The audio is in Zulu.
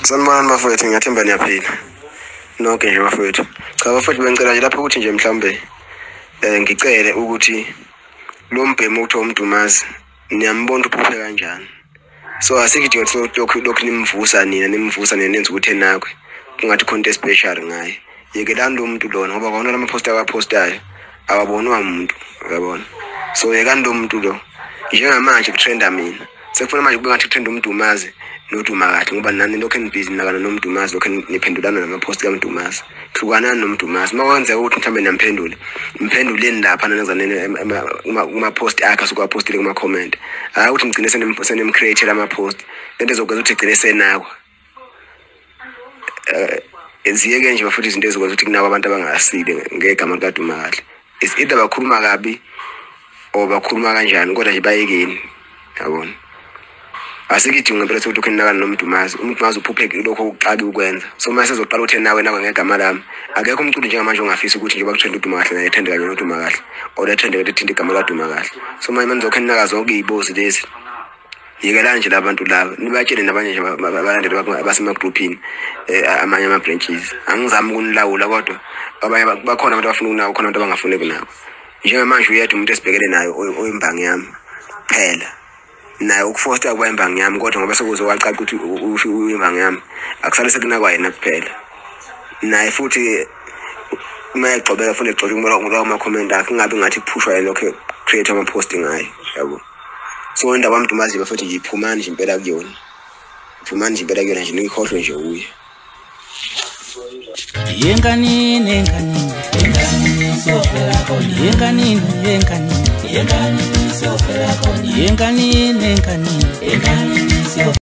Sanibonani bafowethu, ngiyathemba niyaphila. Nonke nje bafowethu. Cha bafowethu, bengicela nje lapho ukuthi nje mhlambe ngicele ukuthi lo mbhemu uthi uMdumazi niyambona uphuphe kanjani. So asikidinga ukuthi lokhu nimvusa nenza ukuthi enakwe. Kungathi khona into special ngaye. Yekelani lo muntu lona ngoba kwaona lama poster abapostayo awabonwa umuntu, uyabona. So yekani lo muntu lo. Njengamanje kutrenda mina. Sekufuna manje kube ngathi kutrenda uMdumazi noduma kahle ngoba nani lokho enibhizi nakana noMdumazi lokho niphendulana nama-post kaMdumazi. Hlukanani noMdumazi. Makwenzeka ukuthi mhlambe nimphenduleni lapha nanezanene kuma-post akhe asukwapostile kuma-comment. Hayi ukuthi ngigcine senimcreate ama-post. Lento ezokwenza ukuthi igcine senakwa. Eziyeke nje bafuthi izinto ezokwenza ukuthi kunakwa abantu abangasile ngegama likaDuma kahle. Is either bakhuluma kabi or bakhuluma kanjani kodwa nje bayekeni, yabona. Asikidinga ngempela ukuthi ukunakana noMdumazi. uMdumazi uphuphe lokho uqala ukwenza. So mase ezoqala ukuthi nawe ngegama lami. Akekho umculi njengamanje ongafisa ukuthi nje bakuthende uDuma kahle naye ethende kanye noDuma kahle. Or ethende ukuthi ithinte igama laDuma kahle. So manje nizokho ninaka zonke izibozi lezi. Yekelani nje labantu laba. Nibatshele nabanye nje abalandeli abasemagroupini amanye ama-branches. Angizami ukunilawula kodwa abanye bakhona abantu abafuna ukunaka, khona abantu abangafuni kunako. Njengamanje uyedwa umuntu esibhekele nayo oyimbangi yami phela. Naye ukufosta kwembangi yami kodwa ngoba sekuzowacaca ukuthi uyimbangi yami akusale sekunakwa yena kuphela. Naye futhi uma egxobeka futhi egxoxe ngolawo ma-comment akhe kungabe ngathi kuphushwa yena lokho create ama-posting ngayo, yabo. So indaba kaMdumazi bafuthi nje iphumani nje impela kuyona. Iphumani nje impela kuyona nje nikhohlwe nje uye. Yenganini siyofela khona. Yenganini siyofela khona. Yenganini siyofela